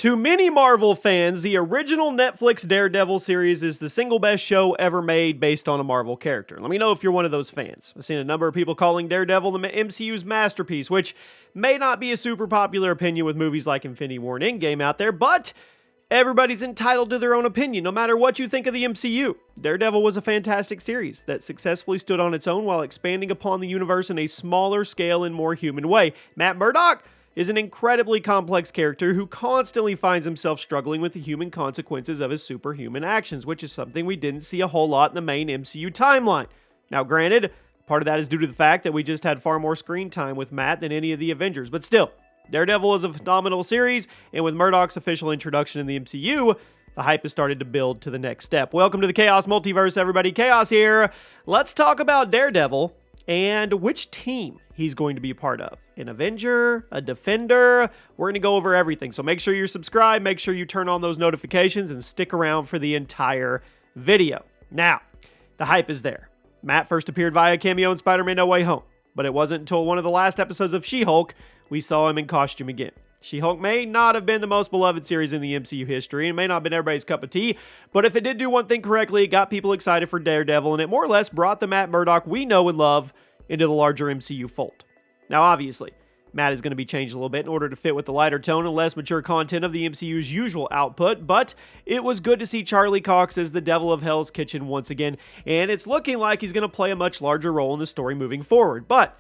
To many Marvel fans, the original Netflix Daredevil series is the single best show ever made based on a Marvel character. Let me know if you're one of those fans. I've seen a number of people calling Daredevil the MCU's masterpiece, which may not be a super popular opinion with movies like Infinity War and Endgame out there, but everybody's entitled to their own opinion, no matter what you think of the MCU. Daredevil was a fantastic series that successfully stood on its own while expanding upon the universe in a smaller scale and more human way. Matt Murdock is an incredibly complex character who constantly finds himself struggling with the human consequences of his superhuman actions, which is something we didn't see a whole lot in the main MCU timeline. Now, granted, part of that is due to the fact that we just had far more screen time with Matt than any of the Avengers, but still, Daredevil is a phenomenal series, and with Murdock's official introduction in the MCU, the hype has started to build to the next step. Welcome to the Chaos Multiverse, everybody. Chaos here. Let's talk about Daredevil and which team he's going to be part of. An Avenger, a Defender. We're going to go over everything. So make sure you're subscribed, make sure you turn on those notifications, and stick around for the entire video. Now, the hype is there. Matt first appeared via cameo in Spider-Man No Way Home, but it wasn't until one of the last episodes of She-Hulk we saw him in costume again. She-Hulk may not have been the most beloved series in the MCU history, and may not have been everybody's cup of tea, but if it did do one thing correctly, it got people excited for Daredevil, and it more or less brought the Matt Murdock we know and love into the larger MCU fold. Now, obviously, Matt is going to be changed a little bit in order to fit with the lighter tone and less mature content of the MCU's usual output, but it was good to see Charlie Cox as the Devil of Hell's Kitchen once again, and it's looking like he's going to play a much larger role in the story moving forward. But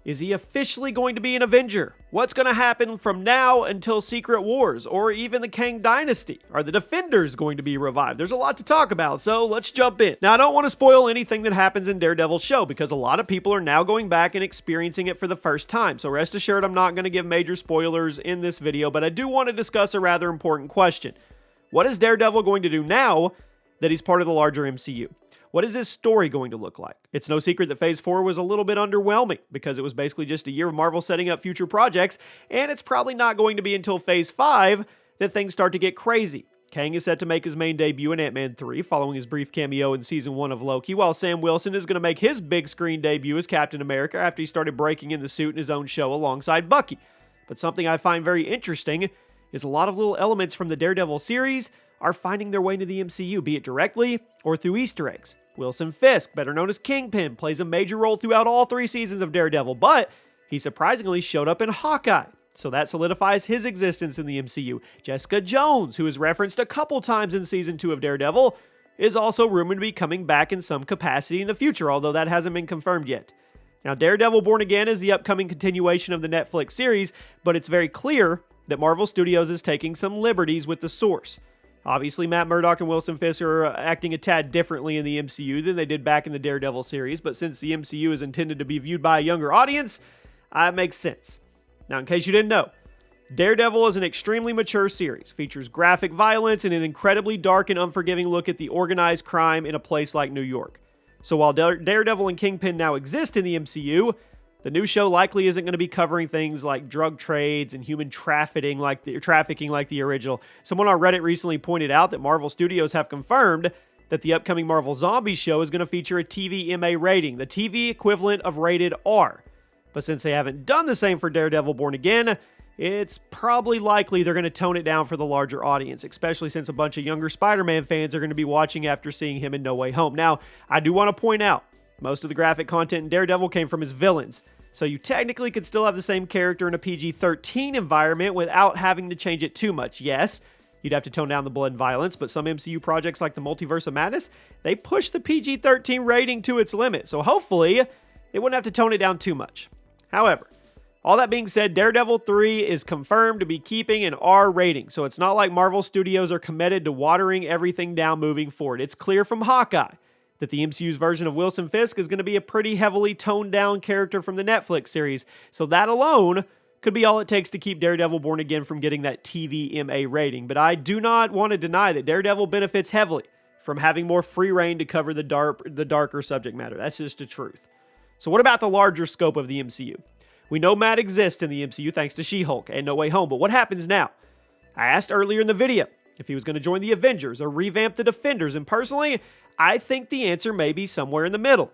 is he officially going to be an Avenger? What's going to happen from now until Secret Wars, or even the Kang Dynasty? Are the Defenders going to be revived? There's a lot to talk about, so let's jump in. Now, I don't want to spoil anything that happens in Daredevil's show, because a lot of people are now going back and experiencing it for the first time, so rest assured I'm not going to give major spoilers in this video, but I do want to discuss a rather important question. What is Daredevil going to do now that he's part of the larger MCU? What is his story going to look like? It's no secret that Phase 4 was a little bit underwhelming because it was basically just a year of Marvel setting up future projects, and it's probably not going to be until Phase 5 that things start to get crazy. Kang is set to make his main debut in Ant-Man 3 following his brief cameo in Season 1 of Loki, while Sam Wilson is going to make his big screen debut as Captain America after he started breaking in the suit in his own show alongside Bucky. But something I find very interesting is a lot of little elements from the Daredevil series are finding their way into the MCU, be it directly or through Easter eggs. Wilson Fisk, better known as Kingpin, plays a major role throughout all 3 seasons of Daredevil, but he surprisingly showed up in Hawkeye, so that solidifies his existence in the MCU. Jessica Jones, who is referenced a couple times in Season 2 of Daredevil, is also rumored to be coming back in some capacity in the future, although that hasn't been confirmed yet. Now, Daredevil Born Again is the upcoming continuation of the Netflix series, but it's very clear that Marvel Studios is taking some liberties with the source. Obviously, Matt Murdock and Wilson Fisk are acting a tad differently in the MCU than they did back in the Daredevil series, but since the MCU is intended to be viewed by a younger audience, it makes sense. Now, in case you didn't know, Daredevil is an extremely mature series, features graphic violence and an incredibly dark and unforgiving look at the organized crime in a place like New York. So while Daredevil and Kingpin now exist in the MCU, the new show likely isn't going to be covering things like drug trades and human trafficking like the original. Someone on Reddit recently pointed out that Marvel Studios have confirmed that the upcoming Marvel Zombies show is going to feature a TVMA rating, the TV equivalent of rated R. But since they haven't done the same for Daredevil Born Again, it's probably likely they're going to tone it down for the larger audience, especially since a bunch of younger Spider-Man fans are going to be watching after seeing him in No Way Home. Now, I do want to point out, most of the graphic content in Daredevil came from his villains, so you technically could still have the same character in a PG-13 environment without having to change it too much. Yes, you'd have to tone down the blood and violence, but some MCU projects like the Multiverse of Madness, they push the PG-13 rating to its limit, so hopefully they wouldn't have to tone it down too much. However, all that being said, Daredevil 3 is confirmed to be keeping an R rating, so it's not like Marvel Studios are committed to watering everything down moving forward. It's clear from Hawkeye that the MCU's version of Wilson Fisk is going to be a pretty heavily toned down character from the Netflix series, so that alone could be all it takes to keep Daredevil Born Again from getting that TVMA rating. But I do not want to deny that Daredevil benefits heavily from having more free reign to cover the darker subject matter. That's just the truth. So what about the larger scope of the MCU? We know Matt exists in the MCU thanks to She-Hulk and No Way Home, but what happens now? I asked earlier in the video if he was going to join the Avengers or revamp the Defenders, and personally, I think the answer may be somewhere in the middle.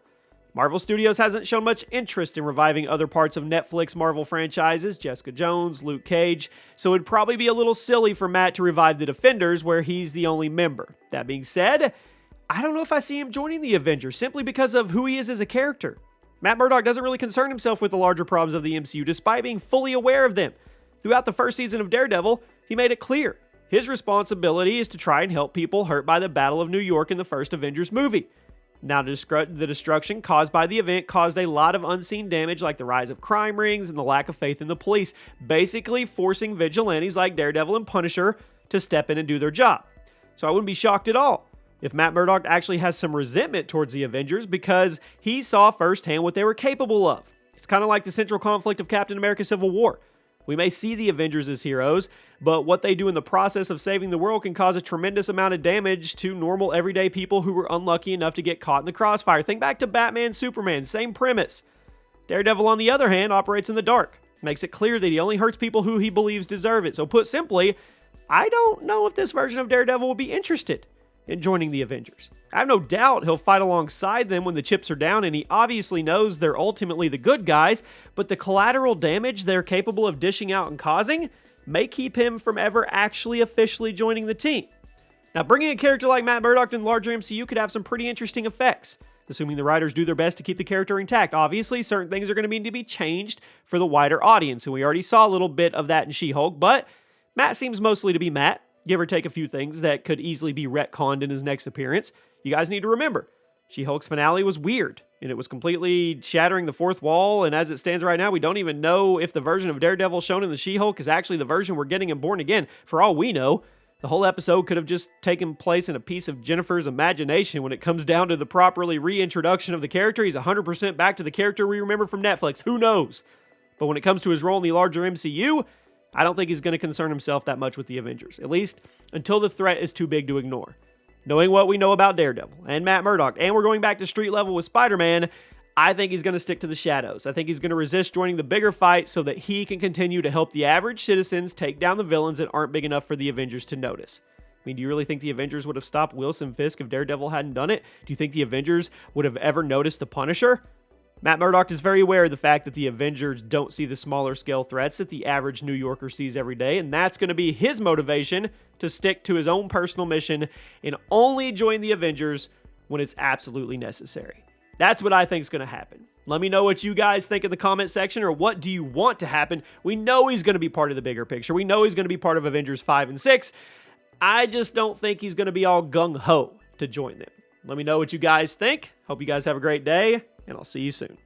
Marvel Studios hasn't shown much interest in reviving other parts of Netflix Marvel franchises, Jessica Jones, Luke Cage, so it'd probably be a little silly for Matt to revive the Defenders where he's the only member. That being said, I don't know if I see him joining the Avengers simply because of who he is as a character. Matt Murdock doesn't really concern himself with the larger problems of the MCU despite being fully aware of them. Throughout the first season of Daredevil, he made it clear his responsibility is to try and help people hurt by the Battle of New York in the first Avengers movie. Now, the destruction caused by the event caused a lot of unseen damage like the rise of crime rings and the lack of faith in the police, basically forcing vigilantes like Daredevil and Punisher to step in and do their job. So I wouldn't be shocked at all if Matt Murdock actually has some resentment towards the Avengers because he saw firsthand what they were capable of. It's kind of like the central conflict of Captain America Civil War. We may see the Avengers as heroes, but what they do in the process of saving the world can cause a tremendous amount of damage to normal everyday people who were unlucky enough to get caught in the crossfire. Think back to Batman, Superman, same premise. Daredevil, on the other hand, operates in the dark. Makes it clear that he only hurts people who he believes deserve it. So put simply, I don't know if this version of Daredevil will be interested in joining the Avengers. I have no doubt he'll fight alongside them when the chips are down, and he obviously knows they're ultimately the good guys, but the collateral damage they're capable of dishing out and causing may keep him from ever actually officially joining the team. Now, bringing a character like Matt Murdock in the larger MCU could have some pretty interesting effects, assuming the writers do their best to keep the character intact. Obviously, certain things are going to need to be changed for the wider audience, and we already saw a little bit of that in She-Hulk, but Matt seems mostly to be Matt. Give or take a few things that could easily be retconned in his next appearance. You guys need to remember, She-Hulk's finale was weird, and it was completely shattering the fourth wall, and as it stands right now, we don't even know if the version of Daredevil shown in the She-Hulk is actually the version we're getting in Born Again. For all we know, the whole episode could have just taken place in a piece of Jennifer's imagination. When it comes down to the properly reintroduction of the character, he's 100% back to the character we remember from Netflix. Who knows? But when it comes to his role in the larger MCU, I don't think he's going to concern himself that much with the Avengers, at least until the threat is too big to ignore. Knowing what we know about Daredevil and Matt Murdock, and we're going back to street level with Spider-Man, I think he's going to stick to the shadows. I think he's going to resist joining the bigger fight so that he can continue to help the average citizens take down the villains that aren't big enough for the Avengers to notice. I mean, do you really think the Avengers would have stopped Wilson Fisk if Daredevil hadn't done it? Do you think the Avengers would have ever noticed the Punisher? Matt Murdock is very aware of the fact that the Avengers don't see the smaller scale threats that the average New Yorker sees every day, and that's going to be his motivation to stick to his own personal mission and only join the Avengers when it's absolutely necessary. That's what I think is going to happen. Let me know what you guys think in the comment section, or what do you want to happen? We know he's going to be part of the bigger picture. We know he's going to be part of Avengers 5 and 6. I just don't think he's going to be all gung-ho to join them. Let me know what you guys think. Hope you guys have a great day, and I'll see you soon.